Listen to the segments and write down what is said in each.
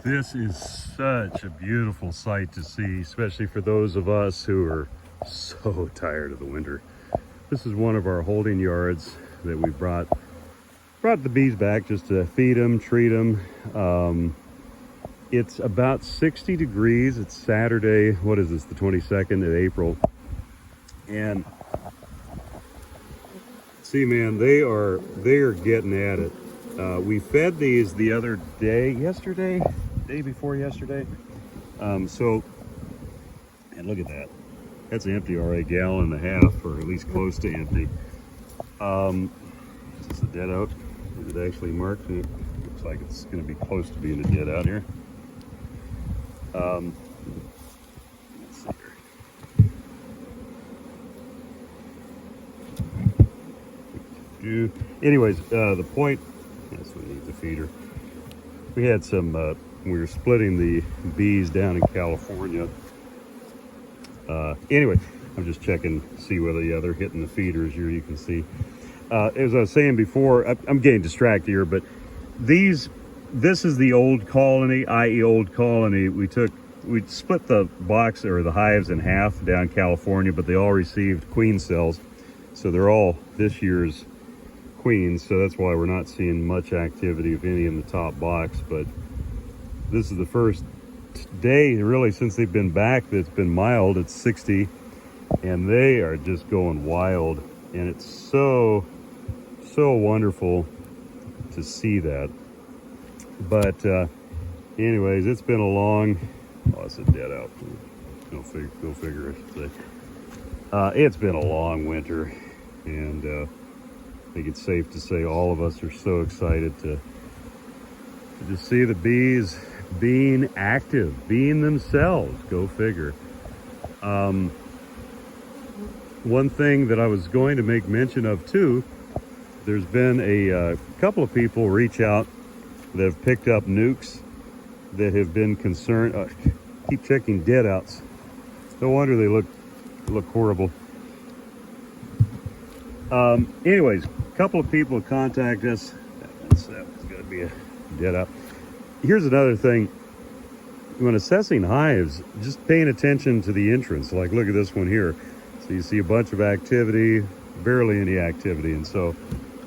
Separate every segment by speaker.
Speaker 1: This is such a beautiful sight to see, especially for those of us who are so tired of the winter. This is one of our holding yards that we brought the bees back just to feed them, treat them. It's about 60 degrees. It's Saturday. What is this? The 22nd of April. And see, man, they are getting at it. We fed these the other day, day before yesterday. And look at that. That's empty already, gallon and a half, or at least close to empty. Is this a dead out? Is it actually marked? It looks like it's going to be close to being a dead out here. Let's see here. Anyways, the point, this one needs a feeder. We had some, we were splitting the bees down in California. Anyway, I'm just checking to see whether, yeah, they're hitting the feeders here, you can see. As I was saying before, I'm getting distracted here, but this is the old colony, i.e. old colony. We split the box or the hives in half down California, but they all received queen cells. So they're all this year's queens. So that's why we're not seeing much activity, if any, in the top box. But this is the first day, really, since they've been back, that's been mild. It's 60, and they are just going wild. And it's so wonderful to see that. But anyways, it's been a long, it's a dead out. Go figure, I should say. It's been a long winter, and I think it's safe to say all of us are so excited to just see the bees being active, being themselves. Go figure. One thing that I was going to make mention of too, there's been a couple of people reach out that have picked up nukes that have been concerned. Keep checking dead outs. No wonder they look horrible. Anyways, a couple of people contact us. That's got to be a dead out. Here's another thing. When assessing hives, just paying attention to the entrance. Like, look at this one here. So you see a bunch of activity, barely any activity. And so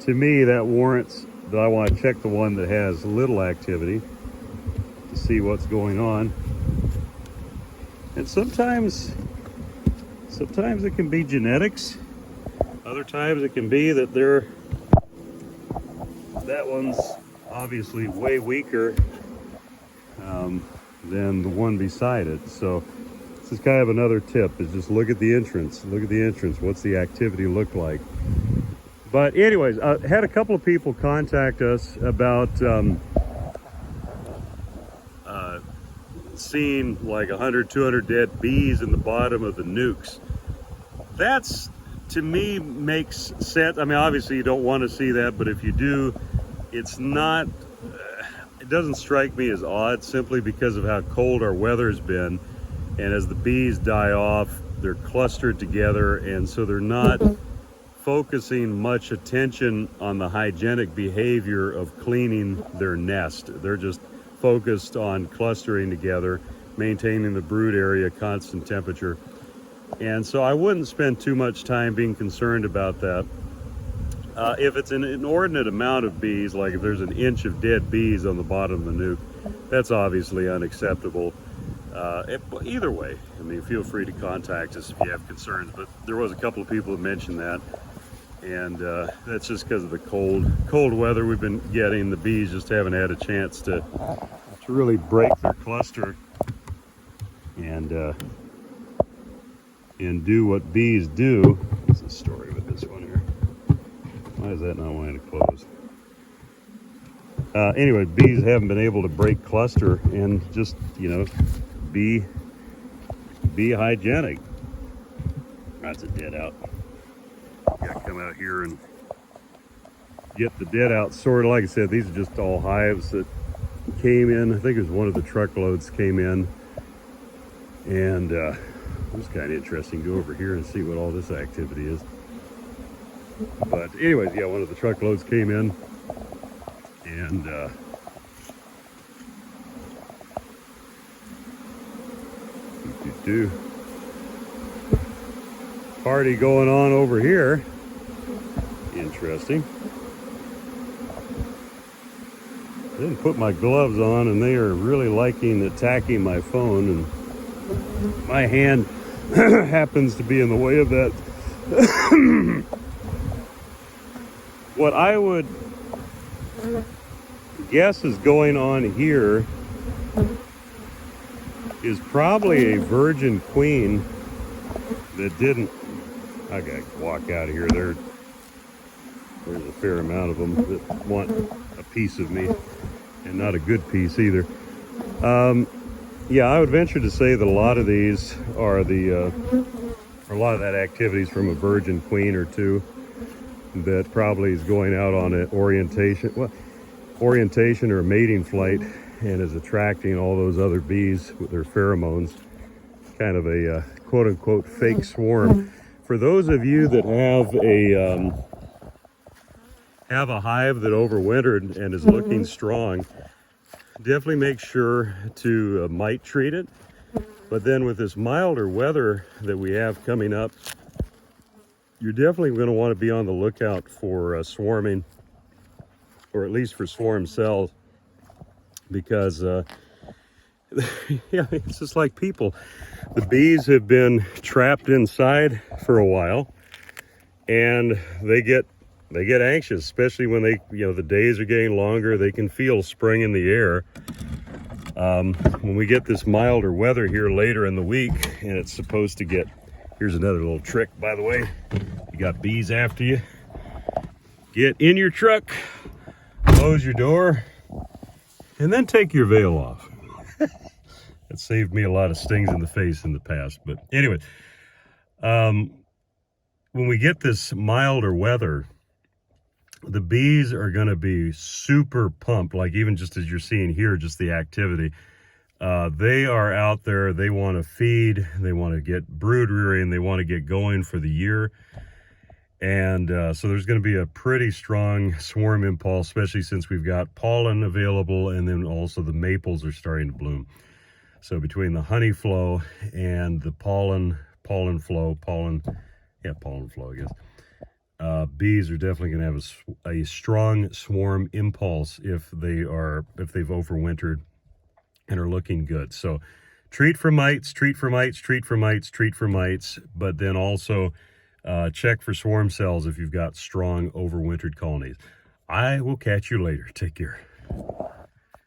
Speaker 1: to me, that warrants that I want to check the one that has little activity to see what's going on. And sometimes it can be genetics. Other times it can be that that one's obviously way weaker than the one beside it. So this is kind of another tip, is just look at the entrance. Look at the entrance. What's the activity look like? But anyways, I had a couple of people contact us about seeing like 100, 200 dead bees in the bottom of the nukes. That's, to me, makes sense. I mean, obviously you don't want to see that, but if you do, it's not, it doesn't strike me as odd, simply because of how cold our weather's been. And as the bees die off, they're clustered together, and so they're not focusing much attention on the hygienic behavior of cleaning their nest. They're just focused on clustering together, maintaining the brood area, constant temperature. And so I wouldn't spend too much time being concerned about that. If it's an inordinate amount of bees, like if there's an inch of dead bees on the bottom of the nuke, that's obviously unacceptable. Either way, I mean, feel free to contact us if you have concerns, but there was a couple of people that mentioned that, and that's just because of the cold weather we've been getting. The bees just haven't had a chance to really break their cluster and do what bees do. What's the story with this one here? Why is that not wanting to close? Anyway, bees haven't been able to break cluster and just, be hygienic. That's a dead out. Gotta come out here and get the dead out sorted. Like I said, these are just all hives that came in. I think it was one of the truckloads came in, and it was kind of interesting. Go over here and see what all this activity is. But anyways, yeah, one of the truckloads came in, and do. Party going on over here. Interesting. I didn't put my gloves on, and they are really liking attacking my phone, and my hand happens to be in the way of that. What I would guess is going on here is probably a virgin queen that didn't. I gotta walk out of here. There's a fair amount of them that want a piece of me, and not a good piece either. Yeah, I would venture to say that a lot of these are a lot of that activity is from a virgin queen or two that probably is going out on an orientation or a mating flight, and is attracting all those other bees with their pheromones. Kind of a quote-unquote fake swarm. For those of you that have a hive that overwintered and is looking strong, definitely make sure to mite treat it. But then with this milder weather that we have coming up, you're definitely going to want to be on the lookout for swarming, or at least for swarm cells, because yeah, it's just like people. The bees have been trapped inside for a while, and they get anxious, especially when the days are getting longer. They can feel spring in the air. When we get this milder weather here later in the week, and it's supposed to get, here's another little trick, by the way. You got bees after you, get in your truck, close your door, and then take your veil off. It saved me a lot of stings in the face in the past. But anyway, when we get this milder weather, the bees are going to be super pumped, like even just as you're seeing here, just the activity. They are out there, they want to feed, they want to get brood rearing, they want to get going for the year. And so there's going to be a pretty strong swarm impulse, especially since we've got pollen available, and then also the maples are starting to bloom. So between the honey flow and the pollen flow, I guess, bees are definitely going to have a strong swarm impulse if they've overwintered and are looking good. So treat for mites, but then also check for swarm cells if you've got strong overwintered colonies. I will catch you later. Take care.